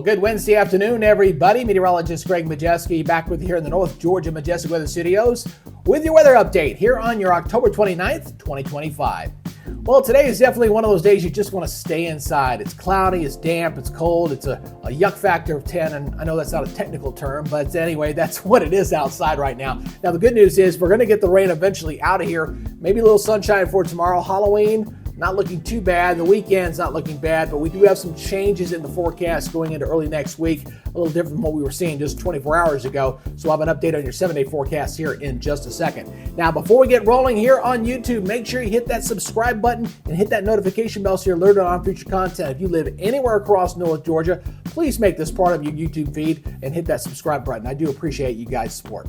Well, good Wednesday afternoon, everybody. Meteorologist Greg Majeski back with you here in the North Georgia Majestic Weather Studios with your weather update here on your October 29th, 2025. Well, today is definitely one of those days you just want to stay inside. It's cloudy, it's damp, it's cold, it's a yuck factor of 10, and I know that's not a technical term, but anyway, that's what it is outside right now. Now, the good news is we're going to get the rain eventually out of here. Maybe a little sunshine for tomorrow. Halloween, not looking too bad. The weekend's not looking bad, but we do have some changes in the forecast going into early next week. A little different from what we were seeing just 24 hours ago. So I'll have an update on your 7-day forecast here in just a second. Now, before we get rolling here on YouTube, make sure you hit that subscribe button and hit that notification bell so you're alerted on future content. If you live anywhere across North Georgia, please make this part of your YouTube feed and hit that subscribe button. I do appreciate you guys' support.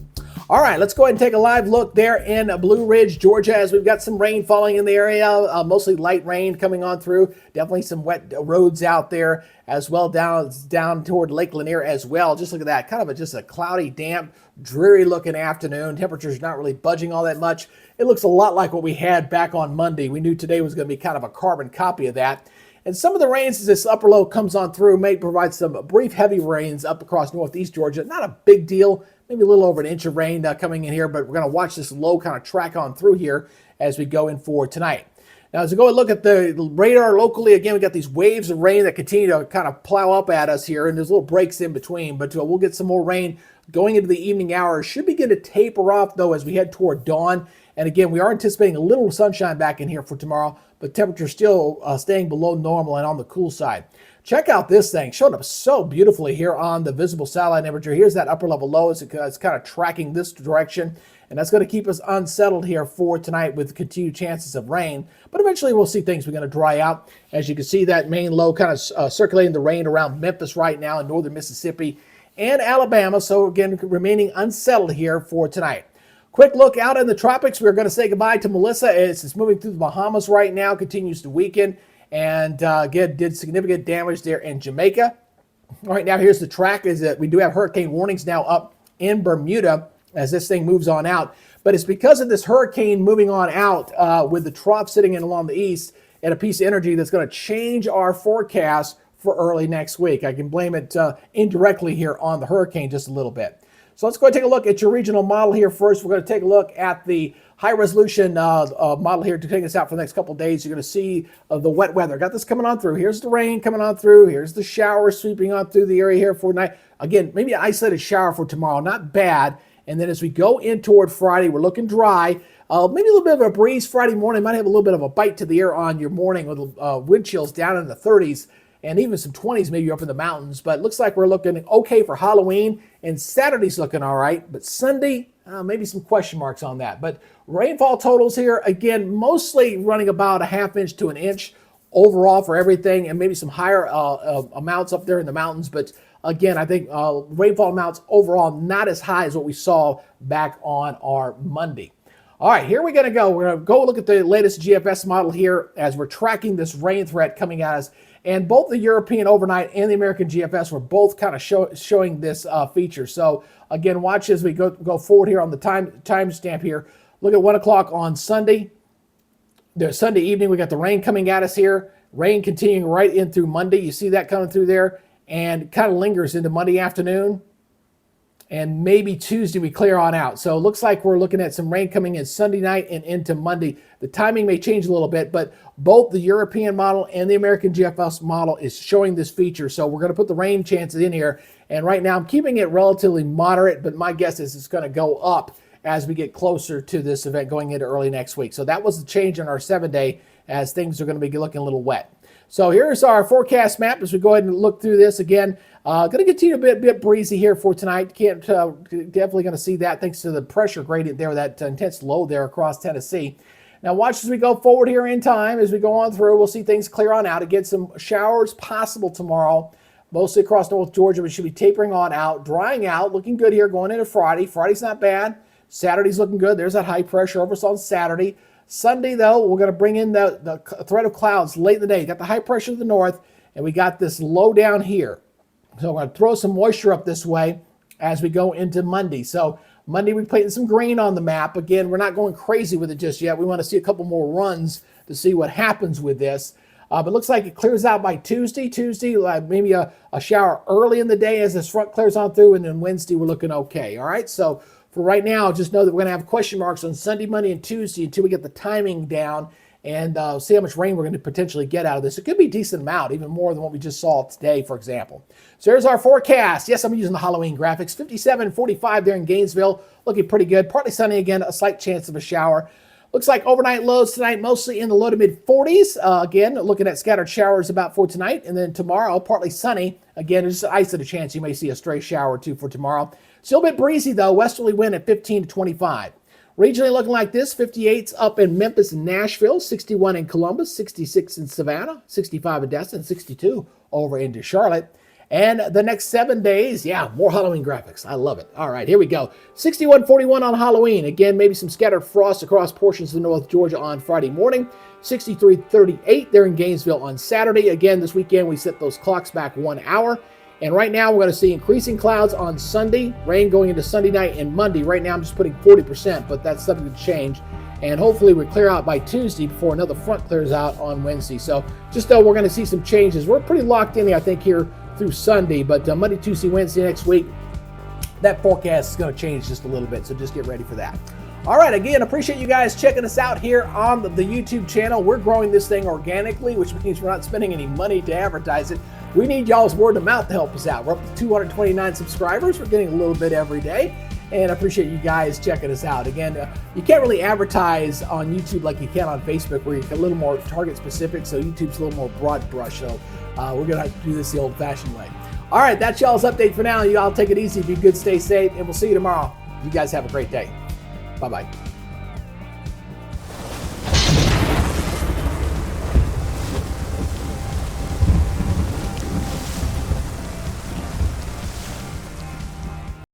All right, let's go ahead and take a live look there in Blue Ridge, Georgia, as we've got some rain falling in the area, mostly light rain coming on through. Definitely some wet roads out there as well, down toward Lake Lanier as well. Just look at that, kind of just a cloudy, damp, dreary looking afternoon. Temperatures not really budging all that much. It looks a lot like what we had back on Monday. We knew today was going to be kind of a carbon copy of that. And some of the rains as this upper low comes on through may provide some brief heavy rains up across northeast Georgia. Not a big deal, maybe a little over an inch of rain coming in here, but we're going to watch this low kind of track on through here as we go in for tonight. Now, as we go and look at the radar locally, again, we got these waves of rain that continue to kind of plow up at us here, and there's little breaks in between, but we'll get some more rain going into the evening hours. Should begin to taper off, though, as we head toward dawn. And again, we are anticipating a little sunshine back in here for tomorrow, but temperatures still staying below normal and on the cool side. Check out this thing, showing up so beautifully here on the visible satellite temperature. Here's that upper level low. It's kind of tracking this direction, and that's going to keep us unsettled here for tonight with continued chances of rain. But eventually we'll see things begin to dry out. As you can see, that main low kind of circulating the rain around Memphis right now in northern Mississippi and Alabama. So again, remaining unsettled here for tonight. Quick look out in the tropics. We're going to say goodbye to Melissa. It's moving through the Bahamas right now, continues to weaken, and again, did significant damage there in Jamaica. All right, now here's the track, is that we do have hurricane warnings now up in Bermuda as this thing moves on out. But it's because of this hurricane moving on out with the trough sitting in along the east and a piece of energy that's going to change our forecast for early next week. I can blame it indirectly here on the hurricane just a little bit. So let's go and take a look at your regional model here first. We're going to take a look at the high-resolution model here to take us out for the next couple of days. You're going to see the wet weather. Got this coming on through. Here's the rain coming on through. Here's the shower sweeping on through the area here for tonight. Again, maybe an isolated shower for tomorrow. Not bad. And then as we go in toward Friday, we're looking dry. Maybe a little bit of a breeze Friday morning. Might have a little bit of a bite to the air on your morning with wind chills down in the 30s. And even some 20s maybe up in the mountains. But it looks like we're looking okay for Halloween, and Saturday's looking all right. But Sunday, maybe some question marks on that. But rainfall totals here, again, mostly running about a half inch to an inch overall for everything, and maybe some higher amounts up there in the mountains. But again, I think rainfall amounts overall not as high as what we saw back on our Monday. All right, here we're going to go. We're going to go look at the latest GFS model here as we're tracking this rain threat coming at us. And both the European overnight and the American GFS were both kind of showing this feature. So again, watch as we go forward here on the time stamp here. Look at 1 o'clock on Sunday. There's Sunday evening. We got the rain coming at us here. Rain continuing right in through Monday. You see that coming through there, and kind of lingers into Monday afternoon. And maybe Tuesday we clear on out. So it looks like we're looking at some rain coming in Sunday night and into Monday. The timing may change a little bit, but both the European model and the American GFS model is showing this feature. So we're going to put the rain chances in here. And right now I'm keeping it relatively moderate, but my guess is it's going to go up as we get closer to this event going into early next week. So that was the change in our 7-day as things are going to be looking a little wet. So here's our forecast map as we go ahead and look through this again. Going to continue a bit breezy here for tonight. Definitely going to see that thanks to the pressure gradient there, that intense low there across Tennessee. Now watch as we go forward here in time. As we go on through, we'll see things clear on out. Again, some showers possible tomorrow, mostly across North Georgia, but should be tapering on out, drying out, looking good here going into Friday. Friday's not bad. Saturday's looking good. There's that high pressure over us on Saturday. Sunday, though, we're going to bring in the threat of clouds late in the day. Got the high pressure to the north, and we got this low down here. So we're going to throw some moisture up this way as we go into Monday. So Monday, we played some green on the map. Again, we're not going crazy with it just yet. We want to see a couple more runs to see what happens with this. But looks like it clears out by Tuesday. Maybe a shower early in the day as this front clears on through, and then Wednesday we're looking okay. All right, so for right now, just know that we're going to have question marks on Sunday, Monday, and Tuesday until we get the timing down and see how much rain we're going to potentially get out of this. It could be a decent amount, even more than what we just saw today, for example. So here's our forecast. Yes, I'm using the Halloween graphics. 57 and 45 there in Gainesville, looking pretty good. Partly sunny again, a slight chance of a shower. Looks like overnight lows tonight, mostly in the low to mid 40s. Again, looking at scattered showers about for tonight. And then tomorrow, partly sunny. Again, there's an isolated chance you may see a stray shower or two for tomorrow. Still a bit breezy, though. Westerly wind at 15 to 25. Regionally looking like this, 58's up in Memphis and Nashville, 61 in Columbus, 66 in Savannah, 65 in Destin, 62 over into Charlotte. And the next 7 days, yeah, more Halloween graphics. I love it. All right, here we go. 61-41 on Halloween. Again, maybe some scattered frost across portions of North Georgia on Friday morning. 63-38 there in Gainesville on Saturday. Again, this weekend we set those clocks back 1 hour. And right now we're going to see increasing clouds on Sunday, rain going into Sunday night and Monday. Right now I'm just putting 40%, but that's subject to change. And hopefully we clear out by Tuesday before another front clears out on Wednesday. So just though we're going to see some changes. We're pretty locked in, I think, here through Sunday. But Monday, Tuesday, Wednesday next week, that forecast is going to change just a little bit. So just get ready for that. All right, again, appreciate you guys checking us out here on the YouTube channel. We're growing this thing organically, which means we're not spending any money to advertise it. We need y'all's word of mouth to help us out. We're up to 229 subscribers. We're getting a little bit every day, and I appreciate you guys checking us out. Again, you can't really advertise on YouTube like you can on Facebook, where you're a little more target specific, so YouTube's a little more broad brush. So we're going to have to do this the old-fashioned way. All right, that's y'all's update for now. You all take it easy, be good, stay safe, and we'll see you tomorrow. You guys have a great day. Bye-bye.